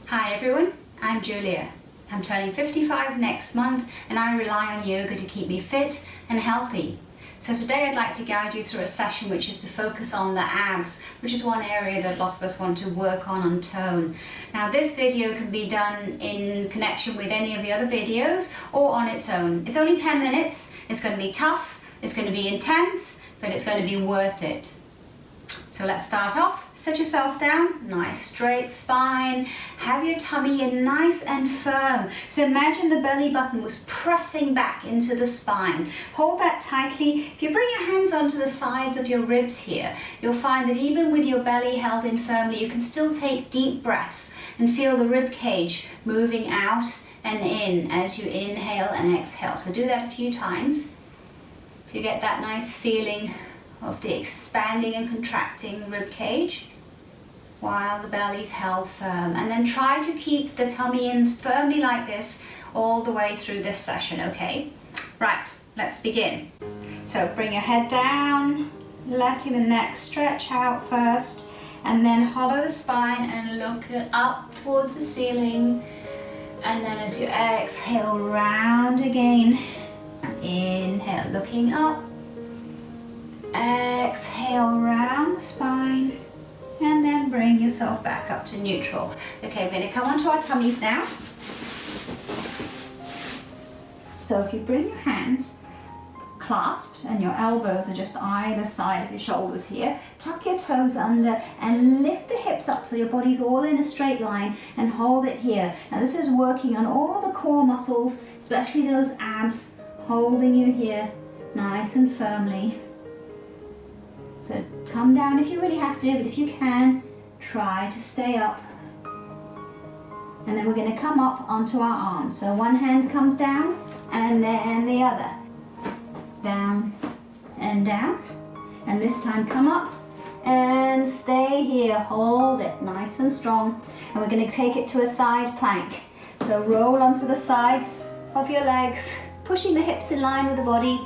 Hi everyone, I'm Julia. I'm turning 55 next month and I rely on yoga to keep me fit and healthy. So today I'd like to guide you through a session which is to focus on the abs, which is one area that a lot of us want to work on and tone. Now this video can be done in connection with any of the other videos or on its own. It's only 10 minutes, it's going to be tough, it's going to be intense, but it's going to be worth it. So let's start off. Sit yourself down, nice straight spine, have your tummy in nice and firm. So imagine the belly button was pressing back into the spine. Hold that tightly. If you bring your hands onto the sides of your ribs here, you'll find that even with your belly held in firmly, you can still take deep breaths and feel the rib cage moving out and in as you inhale and exhale. So do that a few times so you get that nice feeling of the expanding and contracting rib cage while the belly's held firm, and then try to keep the tummy in firmly like this all the way through this session. Okay, right, let's begin. So bring your head down, letting the neck stretch out first, and then hollow the spine and look up towards the ceiling, and then as you exhale, round again. Inhale, looking up. Exhale, round the spine, and then bring yourself back up to neutral. Okay, we're going to come onto our tummies now. So if you bring your hands clasped and your elbows are just either side of your shoulders here, tuck your toes under and lift the hips up so your body's all in a straight line, and hold it here. Now this is working on all the core muscles, especially those abs, holding you here nice and firmly. So come down if you really have to, but if you can, try to stay up. And then we're going to come up onto our arms. So one hand comes down and then the other. Down and down. And this time come up and stay here. Hold it nice and strong. And we're going to take it to a side plank. So roll onto the sides of your legs, pushing the hips in line with the body.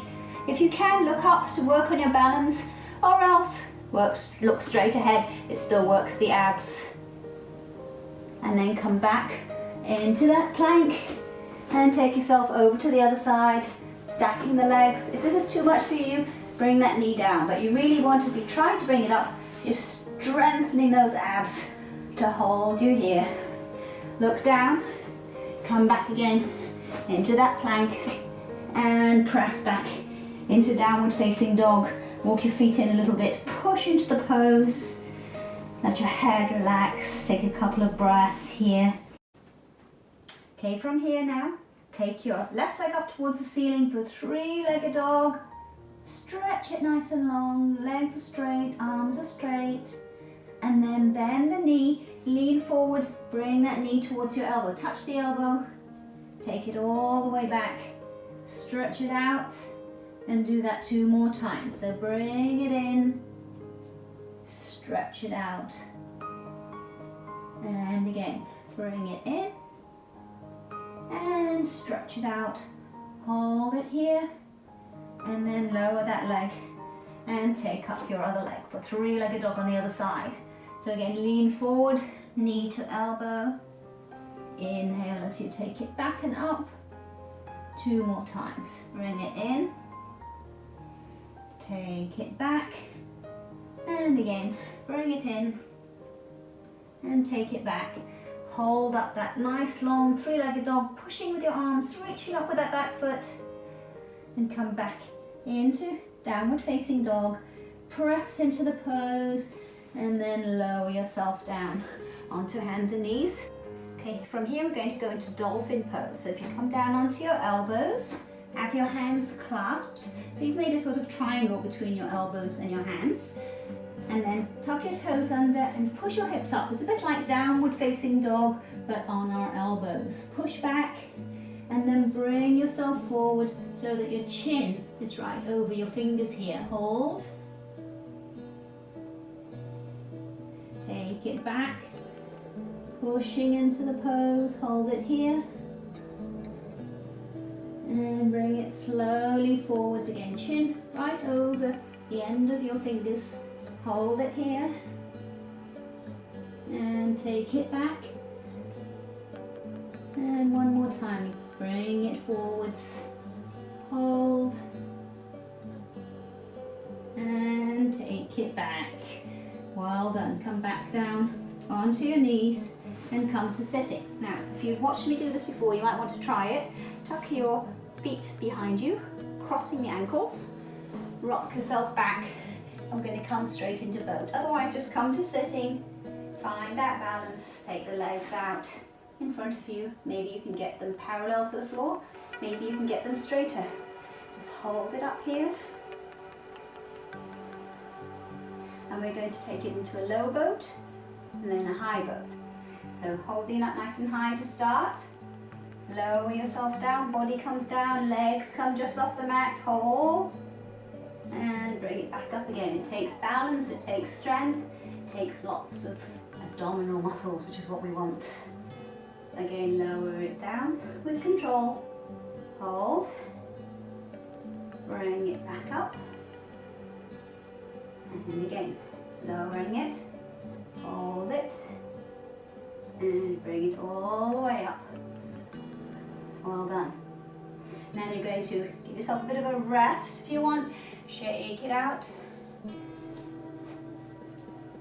If you can, look up to work on your balance. Or else, look straight ahead, it still works the abs. And then come back into that plank and take yourself over to the other side, stacking the legs. If this is too much for you, bring that knee down, but you really want to be trying to bring it up, so you're strengthening those abs to hold you here. Look down, come back again into that plank and press back into downward facing dog. Walk your feet in a little bit, push into the pose, let your head relax, take a couple of breaths here. Okay, from here now, take your left leg up towards the ceiling for three-legged dog. Stretch it nice and long, legs are straight, arms are straight, and then bend the knee, lean forward, bring that knee towards your elbow, touch the elbow, take it all the way back, stretch it out, and do that 2 more times. So bring it in, stretch it out, and again, bring it in, and stretch it out, hold it here, and then lower that leg, and take up your other leg for three-legged dog on the other side. So again, lean forward, knee to elbow, inhale as you take it back and up, 2 more times, bring it in, take it back, and again, bring it in, and take it back. Hold up that nice long three-legged dog, pushing with your arms, reaching up with that back foot, and come back into downward facing dog. Press into the pose, and then lower yourself down onto hands and knees. Okay, from here we're going to go into Dolphin Pose. So if you come down onto your elbows, have your hands clasped, so you've made a sort of triangle between your elbows and your hands, and then tuck your toes under and push your hips up. It's a bit like downward facing dog, but on our elbows. Push back and then bring yourself forward so that your chin is right over your fingers here. Hold, take it back, pushing into the pose, hold it here, and bring it slowly forwards again, chin right over the end of your fingers, hold it here, and take it back, And one more time, bring it forwards, hold, and take it back. Well done. Come back down onto your knees and come to sitting. Now, if you've watched me do this before, you might want to try it. Tuck your feet behind you, crossing the ankles, rock yourself back. I'm going to come straight into boat. Otherwise, just come to sitting, find that balance, take the legs out in front of you. Maybe you can get them parallel to the floor, maybe you can get them straighter. Just hold it up here. And we're going to take it into a low boat and then a high boat. So holding that nice and high to start. Lower yourself down, body comes down, legs come just off the mat, hold. And bring it back up again. It takes balance, it takes strength, it takes lots of abdominal muscles, which is what we want. Again, lower it down with control. Hold. Bring it back up. And again, lowering it. Hold it. And bring it all the way up. Well done. Now you're going to give yourself a bit of a rest if you want. Shake it out.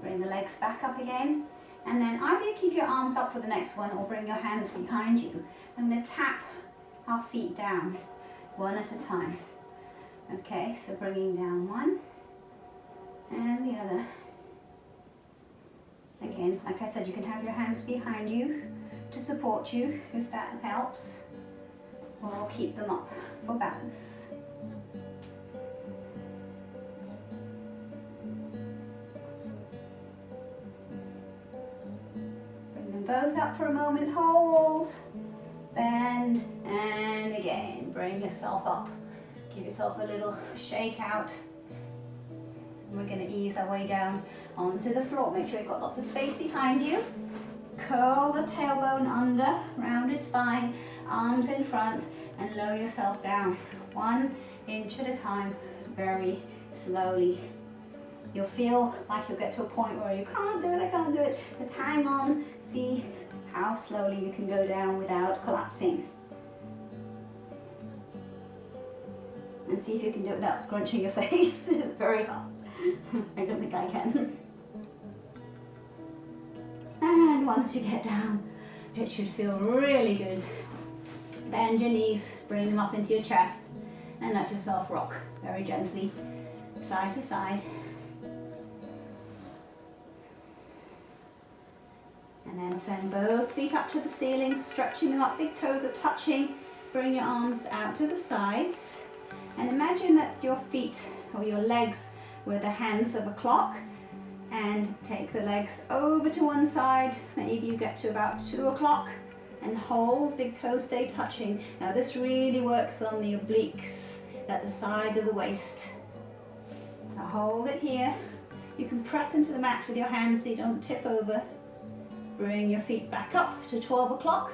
Bring the legs back up again. And then either you keep your arms up for the next one or bring your hands behind you. I'm going to tap our feet down one at a time. Okay, so bringing down one and the other. Again, like I said, you can have your hands behind you to support you if that helps, or keep them up for balance. Bring them both up for a moment, hold, bend, and again, bring yourself up. Give yourself a little shake out. We're going to ease our way down onto the floor. Make sure you've got lots of space behind you. Curl the tailbone under, rounded spine, arms in front, and lower yourself down 1 inch at a time, very slowly. You'll feel like you'll get to a point where you can't do it, I can't do it, but hang on, see how slowly you can go down without collapsing. And see if you can do it without scrunching your face. It's very hard. I don't think I can. And once you get down, it should feel really good. Bend your knees, bring them up into your chest, and let yourself rock very gently, side to side. And then send both feet up to the ceiling, stretching them up, big toes are touching. Bring your arms out to the sides. And imagine that your feet or your legs were the hands of a clock, and take the legs over to one side. Maybe you get to about 2 o'clock and hold, big toes stay touching. Now this really works on the obliques at the side of the waist. So hold it here. You can press into the mat with your hands so you don't tip over. Bring your feet back up to 12 o'clock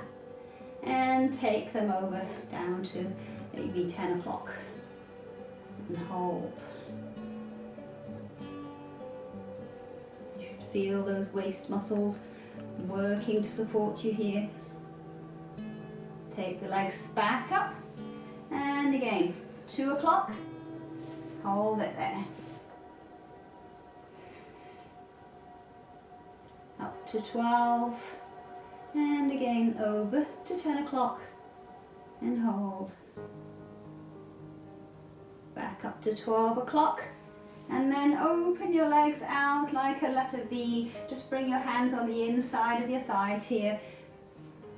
and take them over down to maybe 10 o'clock. And hold. You should feel those waist muscles working to support you here. Take the legs back up, and again, 2 o'clock, hold it there. Up to 12, and again over to 10 o'clock, and hold. Back up to 12 o'clock, and then open your legs out like a letter V. Just bring your hands on the inside of your thighs here.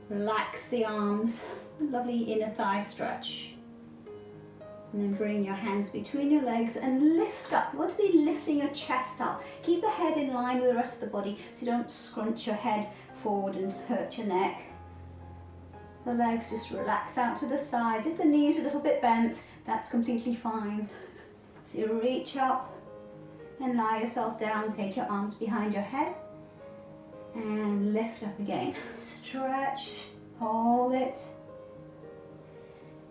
Relax the arms, lovely inner thigh stretch. And then bring your hands between your legs and lift up. You want to be lifting your chest up. Keep the head in line with the rest of the body so you don't scrunch your head forward and hurt your neck. The legs just relax out to the sides. If the knees are a little bit bent, that's completely fine. So you reach up and lie yourself down. Take your arms behind your head and lift up again. Stretch, hold it,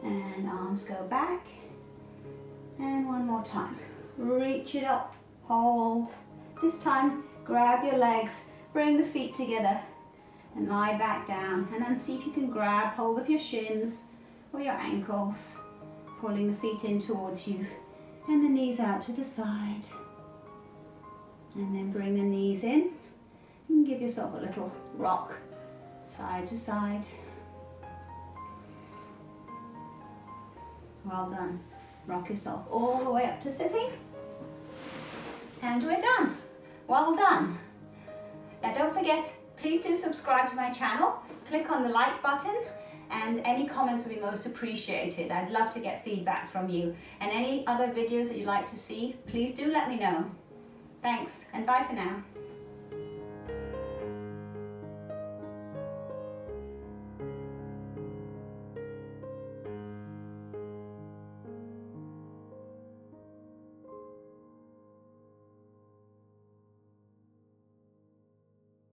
and arms go back. And one more time. Reach it up, hold. This time, grab your legs, bring the feet together, and lie back down, and then see if you can grab hold of your shins or your ankles, pulling the feet in towards you and the knees out to the side. And then bring the knees in and give yourself a little rock side to side. Well done. Rock yourself all the way up to sitting. And we're done. Well done. Now don't forget, please do subscribe to my channel. Click on the like button, and any comments would be most appreciated. I'd love to get feedback from you. And any other videos that you'd like to see, please do let me know. Thanks, and bye for now.